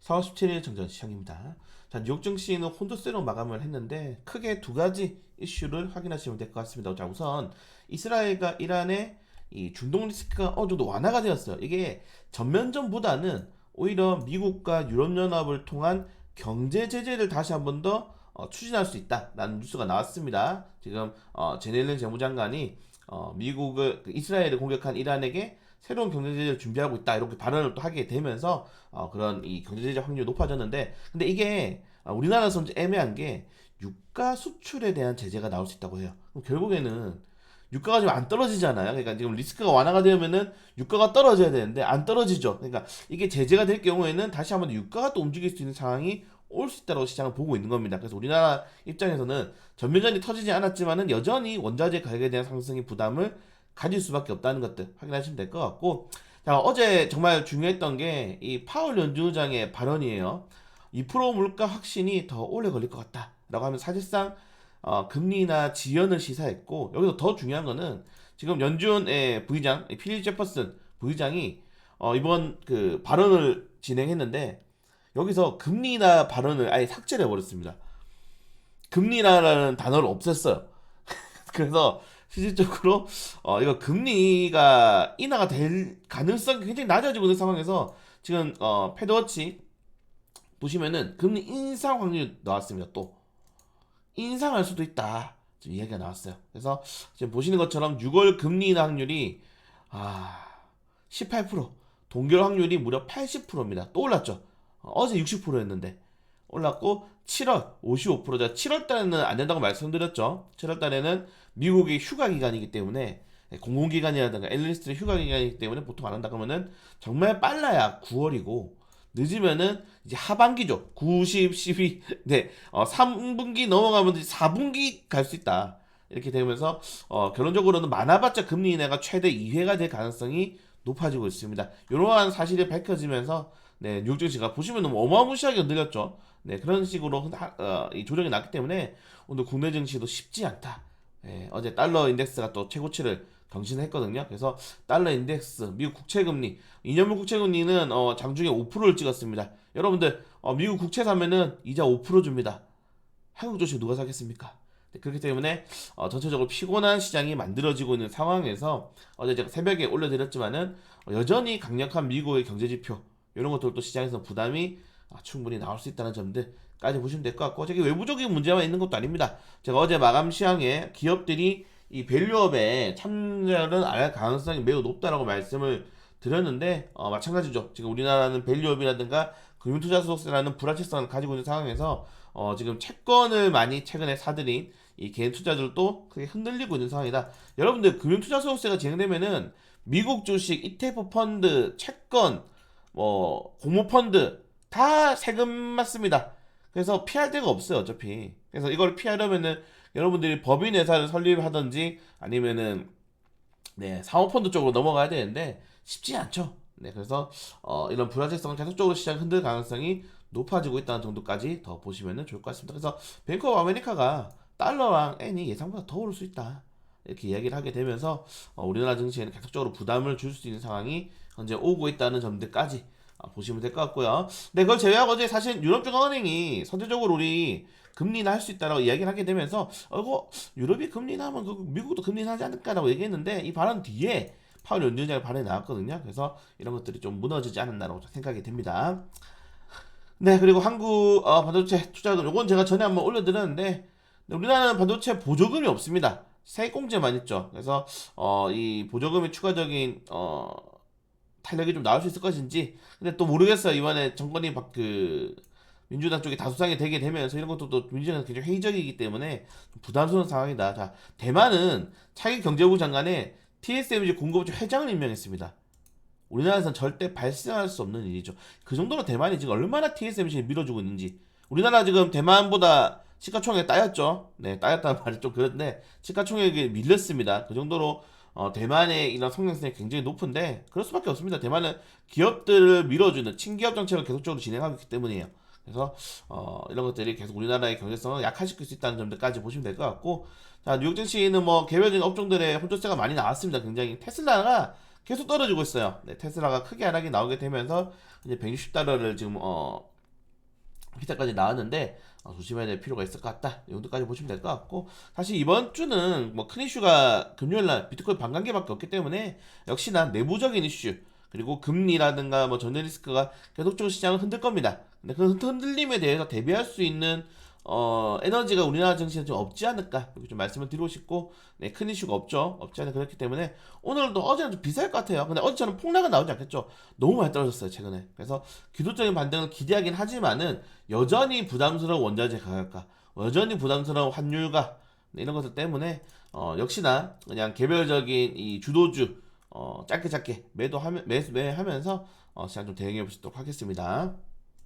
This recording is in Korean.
4월 17일 정전 시장입니다. 자, 뉴욕 증시는 혼조세로 마감을 했는데 크게 두 가지 이슈를 확인하시면 될 것 같습니다. 자, 우선 이스라엘과 이란의 이 중동 리스크가 어느 정도 완화가 되었어요. 이게 전면전보다는 오히려 미국과 유럽연합을 통한 경제 제재를 다시 한 번 더 추진할 수 있다라는 뉴스가 나왔습니다. 지금 제넬렌 재무장관이 미국을 이스라엘을 공격한 이란에게 새로운 경제 제재를 준비하고 있다 이렇게 발언을 또 하게 되면서 그런 이 경제 제재 확률이 높아졌는데, 근데 이게 우리나라에서 좀 애매한 게 유가 수출에 대한 제재가 나올 수 있다고 해요. 그럼 결국에는 유가가 좀 안 떨어지잖아요. 그러니까 지금 리스크가 완화가 되면은 유가가 떨어져야 되는데 안 떨어지죠. 그러니까 이게 제재가 될 경우에는 다시 한번 유가가 또 움직일 수 있는 상황이 올 수 있다고 시장을 보고 있는 겁니다. 그래서 우리나라 입장에서는 전면전이 터지지 않았지만은 여전히 원자재 가격에 대한 상승의 부담을 가질 수밖에 없다는 것들 확인하시면 될 것 같고, 자, 어제 정말 중요했던 게 이 파월 연준의장의 발언이에요. 2% 물가 확신이 더 오래 걸릴 것 같다라고 하면 사실상 금리나 지연을 시사했고, 여기서 더 중요한 거는 지금 연준의 부의장 필립 제퍼슨 부의장이 이번 그 발언을 진행했는데 여기서 금리나 발언을 아예 삭제를 해버렸습니다. 금리나라는 단어를 없앴어요. 그래서 실질적으로 이거 금리가 인하가 될 가능성이 굉장히 낮아지고 있는 상황에서 지금 패드워치 보시면은 금리 인상 확률이 나왔습니다. 또 인상할 수도 있다 지금 이야기가 나왔어요. 그래서 지금 보시는 것처럼 6월 금리 인하 확률이 18%, 동결 확률이 무려 80%입니다. 또 올랐죠. 어제 60%였는데 올랐고, 7월 55%자. 7월 달에는 안 된다고 말씀드렸죠. 7월 달에는 미국의 휴가 기간이기 때문에, 공공기관이라든가 애널리스트의 휴가 기간이기 때문에 보통 안 한다 그러면은 정말 빨라야 9월이고 늦으면은 이제 하반기죠. 9, 10, 12. 네. 3분기 넘어가면 이제 4분기 갈 수 있다. 이렇게 되면서 결론적으로는 많아봤자 금리 인하가 최대 2회가 될 가능성이 높아지고 있습니다. 이러한 사실이 밝혀지면서 뉴욕 증시가 보시면 너무 어마무시하게 늘렸죠. 그런 식으로 이 조정이 났기 때문에 오늘 국내 증시도 쉽지 않다. 어제 달러 인덱스가 또 최고치를 경신했거든요. 그래서 달러 인덱스, 미국 국채금리, 2년물 국채금리는 장중에 5%를 찍었습니다. 여러분들 미국 국채 사면은 이자 5% 줍니다. 한국 주식 누가 사겠습니까? 그렇기 때문에 전체적으로 피곤한 시장이 만들어지고 있는 상황에서 어제 제가 새벽에 올려드렸지만은 여전히 강력한 미국의 경제지표 이런 것들도 시장에서 부담이 충분히 나올 수 있다는 점들까지 보시면 될 것 같고, 저기 외부적인 문제만 있는 것도 아닙니다. 제가 어제 마감 시황에 기업들이 이 밸류업에 참여를 안 할 가능성이 매우 높다라고 말씀을 드렸는데 마찬가지죠. 지금 우리나라는 밸류업이라든가 금융투자소득세라는 불확실성을 가지고 있는 상황에서 지금 채권을 많이 최근에 사들인 이 개인 투자들도 크게 흔들리고 있는 상황이다. 여러분들 금융투자소득세가 진행되면은 미국 주식, ETF 펀드, 채권, 공모펀드 다 세금 맞습니다. 그래서 피할 데가 없어요, 어차피. 그래서 이걸 피하려면은 여러분들이 법인 회사를 설립하든지 아니면은 사모펀드 쪽으로 넘어가야 되는데 쉽지 않죠. 그래서 이런 불확실성은 계속적으로 시장 흔들 가능성이 높아지고 있다는 정도까지 더 보시면 좋을 것 같습니다. 그래서 뱅크 오브 아메리카가 달러랑 엔이 예상보다 더 오를 수 있다 이렇게 이야기를 하게 되면서 우리나라 증시에는 계속적으로 부담을 줄 수 있는 상황이 현재 오고 있다는 점들까지 보시면 될 것 같고요. 그걸 제외하고 어제 사실 유럽중앙은행이 선제적으로 우리 금리나 할 수 있다라고 이야기를 하게 되면서 이거 유럽이 금리나 하면 미국도 금리나 하지 않을까라고 얘기했는데 이 발언 뒤에 파월 연준장의 발언이 나왔거든요. 그래서 이런 것들이 좀 무너지지 않았나라고 생각이 됩니다. 그리고 한국 반도체 투자금 요건 제가 전에 한번 올려드렸는데 우리나라는 반도체 보조금이 없습니다. 세액공제만 있죠. 그래서 이 보조금이 추가적인 탄력이 좀 나올 수 있을 것인지, 근데 또 모르겠어요. 이번에 정권이 민주당 쪽이 다수당이 되게 되면서 이런 것도 또 민주당은 굉장히 회의적이기 때문에 부담스러운 상황이다. 자, 대만은 차기 경제부 장관에 TSMC 공급업체 회장을 임명했습니다. 우리나라에서는 절대 발생할 수 없는 일이죠. 그 정도로 대만이 지금 얼마나 TSMC를 밀어주고 있는지. 우리나라 지금 대만보다 시가총액 따였죠. 따였다는 말이 좀 그런데 시가총액이 밀렸습니다. 그 정도로 대만의 이런 성장성이 굉장히 높은데 그럴 수밖에 없습니다. 대만은 기업들을 밀어주는 친기업 정책을 계속적으로 진행하고 있기 때문이에요. 그래서 이런 것들이 계속 우리나라의 경제성을 약화시킬 수 있다는 점들까지 보시면 될 것 같고, 자, 뉴욕 증시는 개별적인 업종들의 혼조세가 많이 나왔습니다. 굉장히 테슬라가 계속 떨어지고 있어요. 테슬라가 크게 하락이 나오게 되면서 이제 160달러를 지금 피자까지 나왔는데 조심해야 될 필요가 있을 것 같다. 이 정도까지 보시면 될 것 같고, 사실 이번 주는 뭐 큰 이슈가 금요일날 비트코인 반감기밖에 없기 때문에 역시나 내부적인 이슈 그리고 금리라든가 뭐 전세 리스크가 계속적으로 시장을 흔들 겁니다. 근데 그 흔들림에 대해서 대비할 수 있는 에너지가 우리나라 증시에 좀 없지 않을까 이렇게 좀 말씀을 드리고 싶고, 네, 큰 이슈가 없죠. 없지 않아 그렇기 때문에 오늘도 어제는 좀 비쌀 것 같아요. 근데 어제처럼 폭락은 나오지 않겠죠. 너무 많이 떨어졌어요 최근에. 그래서 기술적인 반등을 기대하긴 하지만은 여전히 부담스러운 원자재 가격과 여전히 부담스러운 환율과, 네, 이런 것들 때문에 역시나 그냥 개별적인 이 주도주 짧게 매도하면 매하면서 시장 좀 대응해 보시도록 하겠습니다.